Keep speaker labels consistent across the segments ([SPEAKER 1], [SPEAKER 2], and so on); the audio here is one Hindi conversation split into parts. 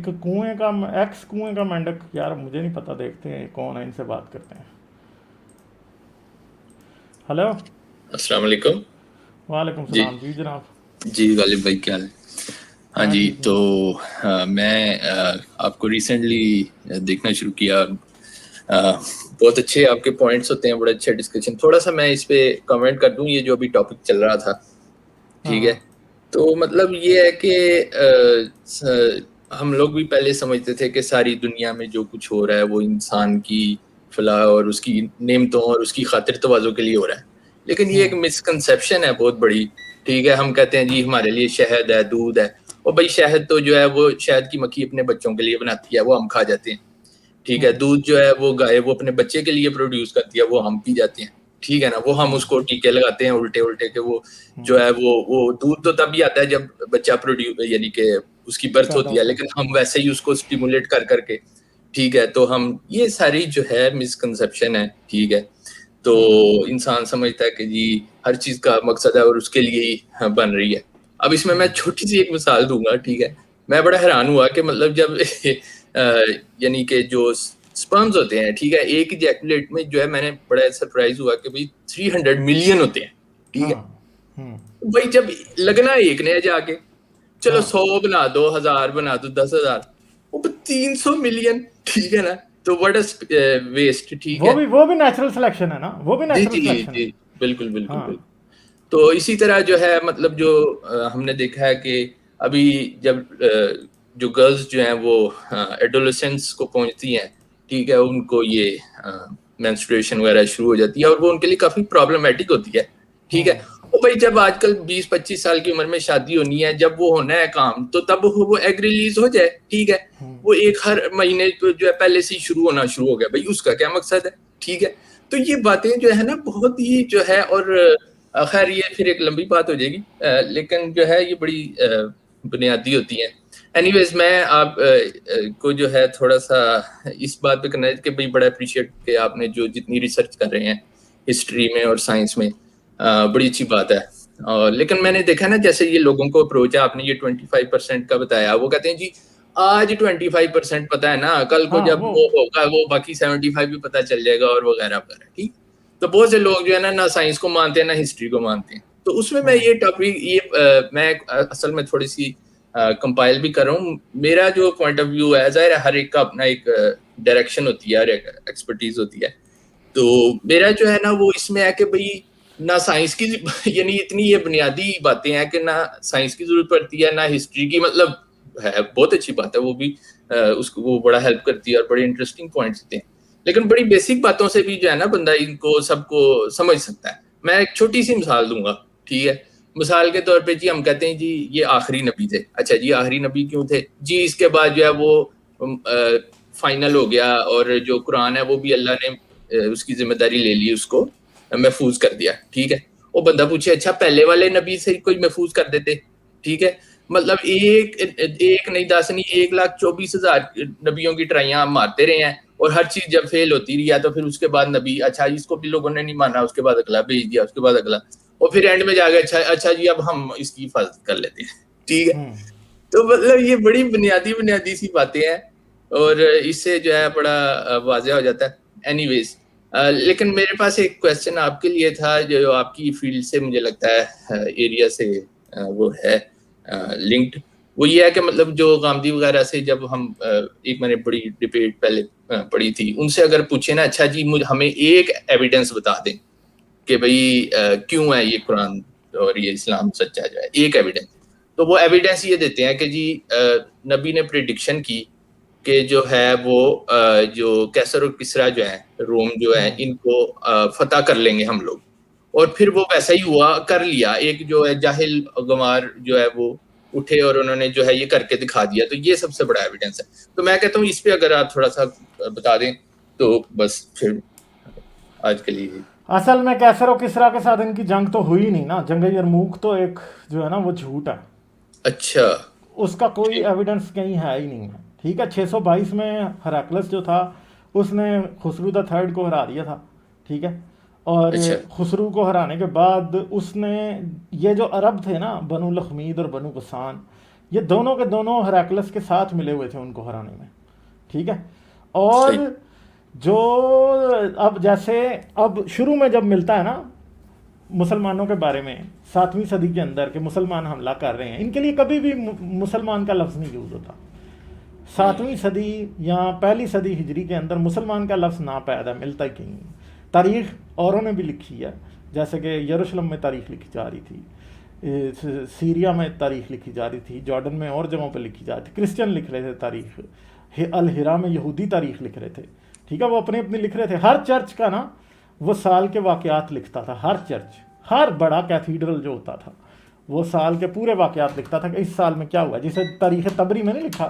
[SPEAKER 1] एक कुएं का एक्स कुएं का मेंढक, यार मुझे नहीं पता, देखते हैं कौन है, इनसे बात करते हैं। हेलो।
[SPEAKER 2] अस्सलाम वालेकुम।
[SPEAKER 1] वालेकुम
[SPEAKER 2] जी।
[SPEAKER 1] सलाम जी जनाब।
[SPEAKER 2] जी गालिब भाई, क्या हाल है? हाँ
[SPEAKER 1] हाँ
[SPEAKER 2] जी।
[SPEAKER 1] जी जी।
[SPEAKER 2] तो मैं आपको रिसेंटली देखना शुरू किया। बहुत अच्छे आपके पॉइंट्स होते हैं, बड़ा अच्छा डिस्कशन। थोड़ा सा मैं इस पे कमेंट कर दूं, ये जो अभी टॉपिक चल रहा था।
[SPEAKER 1] हाँ
[SPEAKER 2] ठीक है।
[SPEAKER 1] हाँ
[SPEAKER 2] तो मतलब ये है कि हम लोग भी पहले समझते थे कि सारी दुनिया में जो कुछ हो रहा है वो इंसान की फलाह और उसकी नेमतों और उसकी खातिर तवाज़ुन के लिए हो रहा है। लेकिन ये एक मिसकंसेप्शन है बहुत बड़ी। ठीक है, हम कहते हैं जी हमारे लिए शहद है, दूध है। और भाई शहद तो जो है वो शहद की मक्खी अपने बच्चों के लिए बनाती है, वो हम खा जाते हैं। ठीक है, दूध जो है वो गाय वो अपने बच्चे के लिए प्रोड्यूस करती है, वो हम पी जाते हैं। ठीक है ना, वो हम उसको टीके लगाते हैं उल्टे उल्टे के। वो जो है वो दूध तो तभी आता है जब बच्चा प्रोड्यूस यानी कि उसकी बर्थ
[SPEAKER 1] पैदा
[SPEAKER 2] होती है,
[SPEAKER 1] होता है।
[SPEAKER 2] लेकिन हम वैसे ही उसको स्टिमुलेट कर करके। ठीक है, तो हम ये सारी जो है मिसकंसेप्शन है। ठीक है। तो इंसान समझता है कि जी हर चीज का मकसद है और उसके लिए ही बन रही है। अब इसमें मैं छोटी सी एक मिसाल दूंगा। ठीक है, मैं बड़ा हैरान हुआ कि मतलब जब यानी कि जो स्पर्म्स होते हैं, ठीक है, एक इजैकुलेट में जो है, मैंने बड़ा सरप्राइज हुआ कि भाई 300 मिलियन होते हैं। ठीक है।
[SPEAKER 1] हाँ
[SPEAKER 2] तो भाई जब लगना है एक ने जाके, चलो
[SPEAKER 1] हाँ।
[SPEAKER 2] 100 बना दो, 1000 बना दो, 10,000, वो 300 मिलियन। ठीक है ना। तो व्हाट वेस्ट। ठीक है।
[SPEAKER 1] वो भी नेचुरल सिलेक्शन है ना, वो भी
[SPEAKER 2] जी
[SPEAKER 1] नेचुरल
[SPEAKER 2] जी
[SPEAKER 1] सिलेक्शन है।
[SPEAKER 2] जी। बिल्कुल बिल्कुल
[SPEAKER 1] हाँ
[SPEAKER 2] बिल्कुल। तो इसी तरह जो है मतलब जो हमने देखा है कि अभी जब जो गर्ल्स जो हैं वो एडोलेसेंस को पहुंचती हैं। ठीक है, उनको ये मेंस्ट्रुएशन वगैरह शुरू हो जाती है और वो उनके लिए काफी प्रॉब्लमेटिक होती है। ठीक है। और भाई जब आजकल 20-25 साल की उम्र में शादी होनी है, जब वो होना है काम, तो तब वो एग रिलीज हो जाए। ठीक है। वो एक हर महीने तो जो है पहले से ही शुरू होना शुरू हो गया, भाई उसका क्या मकसद है? ठीक है। तो ये बातें जो है ना बहुत ही जो है, और खैर ये फिर एक लंबी बात हो जाएगी, लेकिन जो है ये बड़ी बुनियादी होती है। एनीवेज मैं आप को जो है थोड़ा सा इस बात पे करना है कि भाई बड़ा अप्रिशिएट कि आपने जो जितनी रिसर्च कर रहे हैं हिस्ट्री में और साइंस में, बड़ी अच्छी बात है। लेकिन मैंने देखा ना, जैसे ये लोगों को अप्रोच है, आपने ये 25% का बताया, वो कहते हैं जी आज 25% पता है ना, कल को
[SPEAKER 1] हाँ।
[SPEAKER 2] जब
[SPEAKER 1] वो
[SPEAKER 2] वो होगा वो बाकी 75 भी पता चल जाएगा और वगैरह वगैरह। ठीक। तो बहुत से लोग जो है ना साइंस को मानते हैं ना हिस्ट्री को मानते हैं। तो उसमें मैं ये टॉपिक ये मैं असल में थोड़ी सी कंपाइल भी कर रहा हूँ। मेरा जो पॉइंट ऑफ व्यू है, जाहिर है हर एक का अपना एक डायरेक्शन होती है, हर एक एक्सपर्टीज होती है। तो मेरा जो है ना वो इसमें है कि भाई ना साइंस की यानी इतनी ये बुनियादी बातें हैं कि ना साइंस की जरूरत पड़ती है ना हिस्ट्री की। मतलब है बहुत अच्छी बात है वो भी, उसको वो बड़ा हेल्प करती है और बड़े इंटरेस्टिंग पॉइंट्स होते हैं। लेकिन बड़ी बेसिक बातों से भी जो है ना बंदा इनको सबको समझ सकता है। मैं एक छोटी सी मिसाल दूंगा। ठीक है। मिसाल के तौर पे जी हम कहते हैं जी ये आखिरी नबी थे। अच्छा जी आखिरी नबी क्यों थे जी? इसके बाद जो है वो फाइनल हो गया, और जो कुरान है वो भी अल्लाह ने उसकी जिम्मेदारी ले ली, उसको महफूज कर दिया। ठीक है। वो बंदा पूछे अच्छा पहले वाले नबी से कोई महफूज कर देते? ठीक है। मतलब एक एक नहीं, 10 नहीं, 1,24,000 नबियों की ट्राइयां हम मारते रहे हैं, और हर चीज जब फेल होती रही है तो फिर उसके बाद नबी, अच्छा इसको भी लोगों ने नहीं माना, उसके बाद अगला भेज दिया, उसके बाद अगला, और फिर एंड में जाके अच्छा अच्छा जी अब हम इसकी हिफाजत कर लेते हैं। ठीक है। तो मतलब ये बड़ी बुनियादी बुनियादी सी बातें हैं, और इससे जो है बड़ा वाज़ेह हो जाता है। एनीवेज, लेकिन मेरे पास एक क्वेश्चन आपके लिए था जो आपकी फील्ड से मुझे लगता है एरिया से वो है लिंक्ड। वो ये है कि मतलब जो गांधी वगैरह से जब हम एक मैंने बड़ी डिबेट पहले पढ़ी थी, उनसे अगर पूछे ना अच्छा जी मुझे हमें एक एविडेंस बता दें कि भाई क्यों है ये कुरान और ये इस्लाम सच्चा, जो है एक एविडेंस। तो वो एविडेंस ये देते हैं कि जी नबी ने प्रिडिक्शन की कि जो है वो जो कैसर और किसरा जो है, रोम जो है, इनको फतह कर लेंगे हम लोग। और फिर वो वैसा ही हुआ, कर लिया। एक जो है जाहिल गंवार जो है वो उठे और उन्होंने जो है ये करके दिखा दिया। तो ये सबसे बड़ा एविडेंस है। तो मैं कहता हूँ इस पे अगर आप थोड़ा सा बता दें तो बस फिर आज के लिए।
[SPEAKER 1] असल में कैसर और किसरा के साथ इनकी जंग तो हुई नहीं ना, जंग यरमूक तो एक जो है ना वो झूठ है।
[SPEAKER 2] अच्छा।
[SPEAKER 1] उसका कोई
[SPEAKER 2] ठीक।
[SPEAKER 1] एविडेंस कहीं है ही नहीं है। ठीक है, 622 में हराक्लस जो था उसने खुसरू द थर्ड को हरा दिया था। ठीक है। और
[SPEAKER 2] अच्छा।
[SPEAKER 1] खुसरू को हराने के बाद उसने ये जो अरब थे ना, बनु लखमीद और बनु गसान, ये दोनों के दोनों हेराक्लस के साथ मिले हुए थे उनको हराने में, ठीक है। और
[SPEAKER 2] सही।
[SPEAKER 1] जो अब जैसे अब शुरू में जब मिलता है ना मुसलमानों के बारे में 7वीं सदी के अंदर के मुसलमान हमला कर रहे हैं, इनके लिए कभी भी मुसलमान का लफ्ज़ नहीं यूज़ होता। 7वीं सदी या पहली सदी हिजरी के अंदर मुसलमान का लफ्ज़ ना पैदा मिलता ही कहीं। तारीख़ औरों ने भी लिखी है, जैसे कि यरूशलेम में तारीख़ लिखी जा रही थी, सीरिया में तारीख़ लिखी जा रही थी, जॉर्डन में और जगहों पर लिखी जा रही थी, क्रिश्चियन लिख रहे थे तारीख़, अल हिरा में यहूदी तारीख़ लिख रहे थे, ठीक है, वो अपने अपने लिख रहे थे। हर चर्च का ना वो साल के वाक़यात लिखता था, हर चर्च, हर बड़ा कैथीड्रल जो होता था वो साल के पूरे वाक़यात लिखता था कि इस साल में क्या हुआ। जैसे तारीख़ तबरी में नहीं लिखा,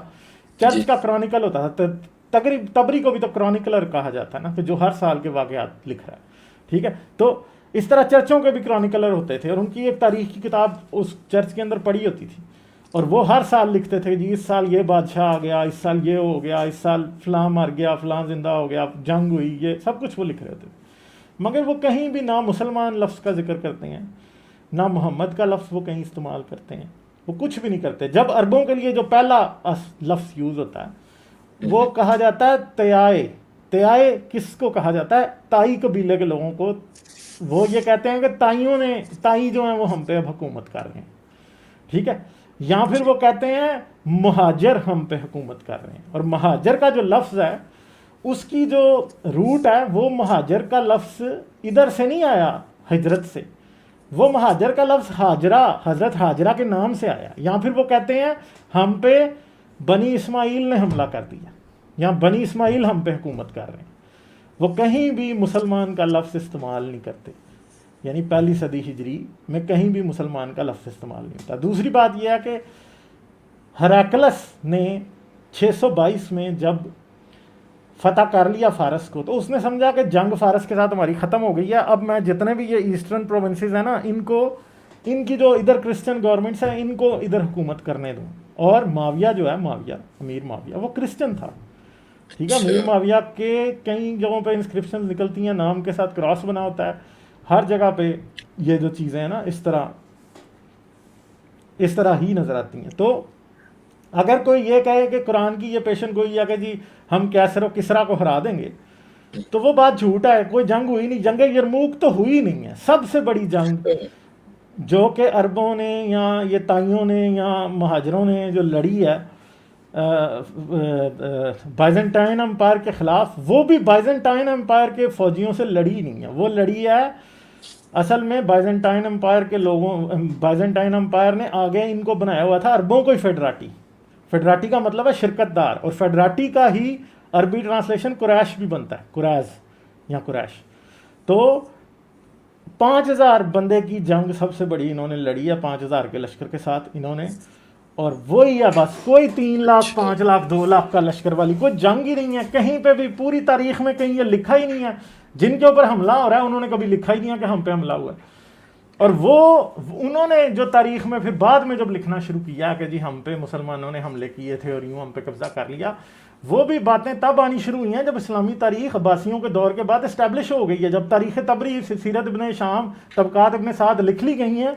[SPEAKER 1] चर्च का क्रॉनिकल होता था, तबरी को भी तो क्रॉनिकलर कहा जाता है ना, कि जो हर साल के वाक़यात लिख रहा है, ठीक है। तो इस तरह चर्चों के भी क्रॉनिकलर होते थे और उनकी एक तारीख़ की किताब उस चर्च के अंदर पड़ी होती थी और वो हर साल लिखते थे जी इस साल ये बादशाह आ गया, इस साल ये हो गया, इस साल फ़लाँ मर गया, फ़लाँ ज़िंदा हो गया, जंग हुई, ये सब कुछ वो लिख रहे थे। मगर वो कहीं भी ना मुसलमान लफ्ज़ का जिक्र करते हैं, ना मोहम्मद का लफ्ज़ वो कहीं इस्तेमाल करते हैं, वो कुछ भी नहीं करते। जब अरबों के लिए जो पहला लफ्ज़ यूज़ होता है वो कहा जाता है तयाए। तयाए किसको कहा जाता है? ताई कबीले के लोगों को। वो ये कहते हैं कि ताई जो हैं वो हम पे अब हुकूमत कर रहे हैं, ठीक है। या फिर वो कहते हैं महाजर हम पे हुकूमत कर रहे हैं। और महाजर का जो लफ्ज़ है उसकी जो रूट है वो महाजर का लफ्ज़ इधर से नहीं आया हिजरत से, वो महाजर का लफ्ज़ हाजरा, हज़रत हाजरा के नाम से आया। या फिर वो कहते हैं हम पे बनी इस्माइल ने हमला कर दिया, या बनी इस्माइल हम पे हुकूमत कर रहे हैं। वो कहीं भी मुसलमान का लफ्ज़ इस्तेमाल नहीं करते, यानी पहली सदी हिजरी में कहीं भी मुसलमान का लफ्ज़ इस्तेमाल नहीं होता। दूसरी बात यह है कि हेराक्लस ने 622 में जब फ़तह कर लिया फ़ारस को, तो उसने समझा कि जंग फ़ारस के साथ हमारी ख़त्म हो गई है, अब मैं जितने भी ये ईस्टर्न प्रोविंसेस हैं ना, इनकी जो इधर क्रिश्चियन गवर्नमेंट्स हैं इनको इधर हुकूमत करने दूँ। और माविया जो है, अमीर माविया वो क्रिश्चियन था, ठीक है। अमीर माविया के कई जगहों पे इंस्क्रिप्शन निकलती हैं, नाम के साथ क्रॉस बना होता है, हर जगह पे ये जो चीज़ें हैं ना इस तरह ही नज़र आती हैं। तो अगर कोई ये कहे कि कुरान की ये पेशन गोई है कि जी हम कैसर और किसरा को हरा देंगे, तो वो बात झूठ है। कोई जंग हुई नहीं, जंग यरमूक तो हुई नहीं है। सबसे बड़ी जंग जो कि अरबों ने या ये ताइयों ने या महाजरों ने जो लड़ी है बाइजेंटाइन एम्पायर के ख़िलाफ़, वो भी बाइजेंटाइन एम्पायर के फ़ौजियों से लड़ी नहीं है, वो लड़ी है असल में बाइजेंटाइन एम्पायर के लोगों। बाइजेंटाइन एम्पायर ने आगे इनको बनाया हुआ था अरबों को ही फेडराटी का मतलब है शिरकतदार, और फेडराटी का ही अरबी ट्रांसलेशन कुरैश भी बनता है, कुरैज या कुरैश। तो 5000 बंदे की जंग सबसे बड़ी इन्होंने लड़ी है 5000 के लश्कर के साथ इन्होंने, और वही है बस। कोई 3 लाख 5 लाख 2 लाख का लश्कर वाली कोई जंग ही नहीं है कहीं पे भी, पूरी तारीख में कहीं ये लिखा ही नहीं है। जिनके ऊपर हमला हो रहा है उन्होंने कभी लिखा ही नहीं है कि हम पे हमला हुआ है। और वो उन्होंने जो तारीख में फिर बाद में जब लिखना शुरू किया कि जी हम पे मुसलमानों ने हमले किए थे और यूँ हम पे कब्जा कर लिया, वो भी बातें तब आनी शुरू हुई हैं जब इस्लामी तारीख अब्बासियों के दौर के बाद इस्टेब्लिश हो गई है। जब तारीख़ तबरी, सीरत इब्ने शाम, तबकात इब्ने साद लिख ली गई हैं,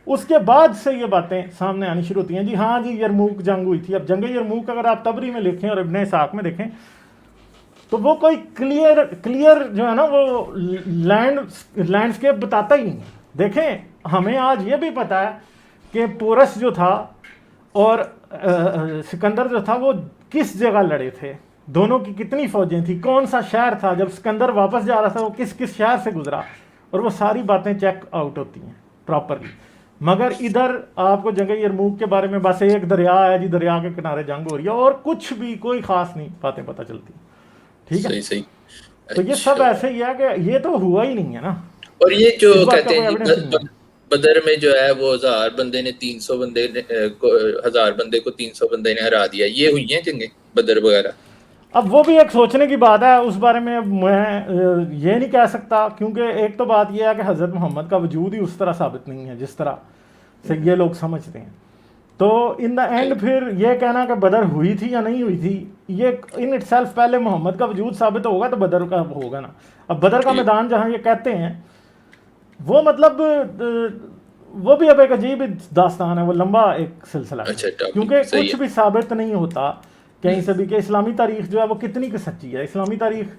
[SPEAKER 1] उसके बाद से ये बातें सामने आनी शुरू होती हैं। जी हाँ जी यरमूक जंग हुई थी। अब जंग यरमूक अगर आप तबरी में लिखें और इब्ने इसाक में देखें तो वो कोई क्लियर जो है ना वो लैंडस्केप बताता ही नहीं है। देखें हमें आज ये भी पता है कि पोरस जो था और सिकंदर जो था वो किस जगह लड़े थे, दोनों की कितनी फौजें थी, कौन सा शहर था, जब सिकंदर वापस जा रहा था वो किस किस शहर से गुजरा, और वो सारी बातें चेक आउट होती हैं प्रॉपरली। मगर इधर आपको जंग यरमूक के बारे में बस एक दरिया है जी, दरिया के किनारे जंग हो रही है और कुछ भी कोई ख़ास नहीं बातें पता चलती, ठीक है।
[SPEAKER 2] सही।
[SPEAKER 1] तो ये सब ऐसे ही है कि ये तो हुआ ही नहीं है ना।
[SPEAKER 2] और ये जो कहते हैं बदर में जो है वो 1000 बंदे ने 300 बंदे ने 1000 बंदे को 300 बंदे ने हरा दिया, ये हुई हैं जंगें बदर वगैरह।
[SPEAKER 1] अब वो भी एक सोचने की बात है, उस बारे में मैं ये नहीं कह सकता, क्योंकि एक तो बात यह है कि हज़रत मोहम्मद का वजूद ही उस तरह साबित नहीं है जिस तरह से ये लोग समझते हैं। तो इन द एंड फिर ये कहना कि बदर हुई थी या नहीं हुई थी, ये इन इटसेल्फ पहले मोहम्मद का वजूद साबित होगा तो बदर का होगा ना। अब बदर का मैदान जहाँ ये कहते हैं वो मतलब वो भी अब एक अजीब ही दास्तान है, वो लंबा एक सिलसिला है,
[SPEAKER 2] अच्छा टॉपिक
[SPEAKER 1] क्योंकि
[SPEAKER 2] सही
[SPEAKER 1] कुछ
[SPEAKER 2] है।
[SPEAKER 1] भी साबित नहीं होता कहीं से भी कि इस्लामी तारीख जो है वो कितनी की सच्ची है। इस्लामी तारीख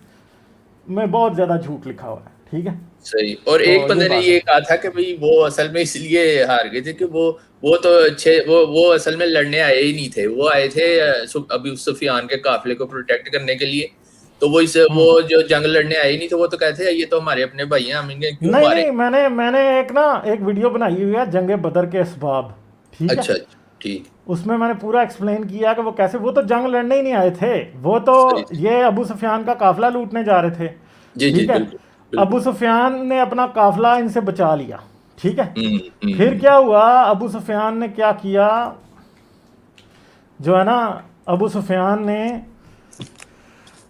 [SPEAKER 1] में बहुत ज़्यादा झूठ लिखा हुआ है, ठीक है।
[SPEAKER 2] सही। और
[SPEAKER 1] तो
[SPEAKER 2] एक
[SPEAKER 1] ये
[SPEAKER 2] बंदे ने
[SPEAKER 1] बात
[SPEAKER 2] ये
[SPEAKER 1] है।
[SPEAKER 2] कहा था कि भाई वो असल में इसलिए हार गए थे कि वो तो अच्छे वो असल में लड़ने आए ही नहीं थे, वो आए थे अबू सुफियान के काफिले को प्रोटेक्ट करने के लिए। तो वो
[SPEAKER 1] हम्म।
[SPEAKER 2] जो जंग लड़ने आए ही नहीं थे, वो तो कहते हैं ये तो हमारे अपने भाई हैं, हम इन्हें क्यों
[SPEAKER 1] नहीं
[SPEAKER 2] मारे।
[SPEAKER 1] नहीं, मैंने एक वीडियो बनाई हुई है जंग बदर के असबाब, ठीक है।
[SPEAKER 2] अच्छा अच्छा ठीक।
[SPEAKER 1] उसमें मैंने पूरा एक्सप्लेन किया कि वो कैसे, वो तो जंग लड़ने ही नहीं आए थे, वो तो
[SPEAKER 2] सही।
[SPEAKER 1] ये अबू सुफियान का काफिला लूटने जा रहे थे,
[SPEAKER 2] जी जी
[SPEAKER 1] ठीक है।
[SPEAKER 2] बिल्कुल
[SPEAKER 1] अबू
[SPEAKER 2] बिल्कुल।
[SPEAKER 1] सुफियान ने अपना काफिला इनसे बचा लिया, ठीक है। फिर
[SPEAKER 2] हम्म।
[SPEAKER 1] क्या हुआ, अबू सुफियान ने क्या किया, जो है ना, अबू सुफियान ने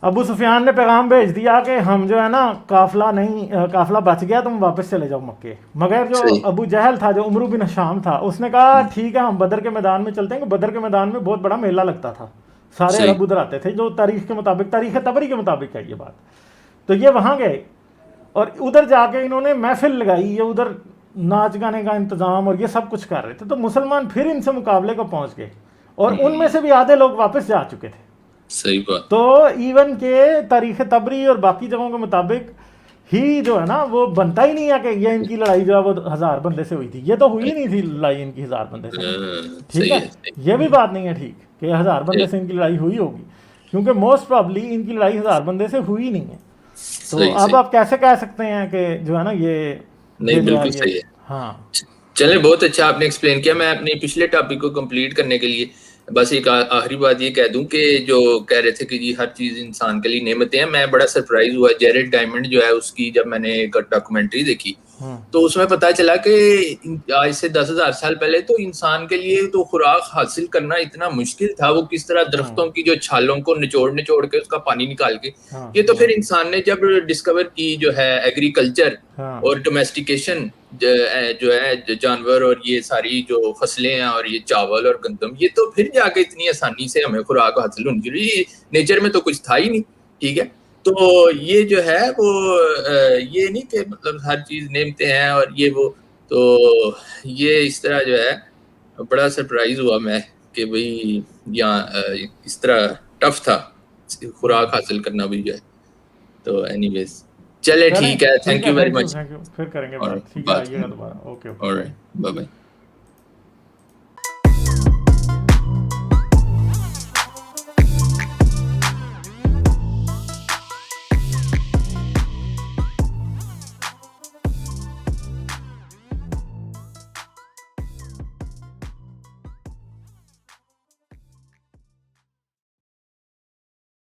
[SPEAKER 1] अबू सुफियान ने पैगाम भेज दिया कि हम जो है ना काफिला नहीं, काफिला बच गया, तुम वापस चले जाओ मक्के। मगर जो
[SPEAKER 2] सही।
[SPEAKER 1] अबू जहल था, जो उमरू बिन हशाम था, उसने कहा ठीक है हम बदर के मैदान में चलते हैं। बदर के मैदान में बहुत बड़ा मेला लगता था, सारे
[SPEAKER 2] सही।
[SPEAKER 1] अरब उधर आते थे, जो तारीख के मुताबिक, तारीख तबरी के मुताबिक है ये बात। तो ये वहाँ गए और उधर जाके इन्होंने महफिल लगाई, ये उधर नाच गाने का इंतज़ाम और ये सब कुछ कर रहे थे। तो मुसलमान फिर इनसे मुकाबले को पहुँच गए और उनमें से भी आधे लोग वापस जा चुके थे।
[SPEAKER 2] सही बात।
[SPEAKER 1] तो इवन के तारीख तबरी और बाकी जगहों के मुताबिक ही जो है ना, वो बनता ही नहीं है कि ये इनकी लड़ाई जो है वो 1000 बंदे से हुई थी। ये तो हुई नहीं थी लड़ाई इनकी 1000 बंदे से, ठीक
[SPEAKER 2] सही
[SPEAKER 1] है।
[SPEAKER 2] है सही।
[SPEAKER 1] ये भी बात नहीं है ठीक कि 1000
[SPEAKER 2] सही
[SPEAKER 1] बंदे से इनकी लड़ाई हुई होगी, क्योंकि मोस्ट प्रॉब्ली इनकी लड़ाई 1000 बंदे से हुई नहीं है। तो
[SPEAKER 2] सही
[SPEAKER 1] अब
[SPEAKER 2] सही।
[SPEAKER 1] आप कैसे कह सकते हैं कि जो है ना ये
[SPEAKER 2] नहीं
[SPEAKER 1] जो है
[SPEAKER 2] बिल्कुल
[SPEAKER 1] ये,
[SPEAKER 2] सही है।
[SPEAKER 1] हाँ।
[SPEAKER 2] चलें, बहुत अच्छा आपने एक्सप्लेन किया। मैं अपने पिछले टॉपिक को कंप्लीट करने के लिए बस एक आखिरी बात ये कह दूं कि जो कह रहे थे कि जी हर चीज़ इंसान के लिए नेमतें हैं, मैं बड़ा सरप्राइज हुआ जेरेड डायमंड जो है उसकी जब मैंने एक डॉक्यूमेंट्री देखी, तो उसमें पता चला कि आज से 10,000 साल पहले तो इंसान के लिए तो खुराक हासिल करना इतना मुश्किल था। वो किस तरह दरख्तों की जो छालों को निचोड़ निचोड़ के उसका पानी निकाल के,
[SPEAKER 1] हाँ
[SPEAKER 2] ये तो
[SPEAKER 1] हाँ
[SPEAKER 2] फिर इंसान ने जब डिस्कवर की जो है एग्रीकल्चर
[SPEAKER 1] हाँ
[SPEAKER 2] और डोमेस्टिकेशन जो है जानवर और ये सारी जो फसलें हैं और ये चावल और गंदम, ये तो फिर जाके इतनी आसानी से हमें खुराक हासिल होनी चाहिए। नेचर में तो कुछ था ही नहीं, ठीक है। तो ये जो है वो ये नहीं कि मतलब हर चीज नेमते हैं और ये वो, तो ये इस तरह जो है बड़ा सरप्राइज हुआ मैं कि भाई यहाँ इस तरह टफ था खुराक हासिल करना भी जो है। तो एनीवेज चले
[SPEAKER 1] चलें
[SPEAKER 2] ठीक है,
[SPEAKER 1] ठीक
[SPEAKER 2] थैंक
[SPEAKER 1] है,
[SPEAKER 2] you very much.
[SPEAKER 1] Thank you, फिर करेंगे
[SPEAKER 2] और
[SPEAKER 1] बात, ठीक है,
[SPEAKER 2] बात
[SPEAKER 1] आइएगा दोबारा, ओके ओके,
[SPEAKER 2] और
[SPEAKER 1] बाय।
[SPEAKER 2] Bye bye.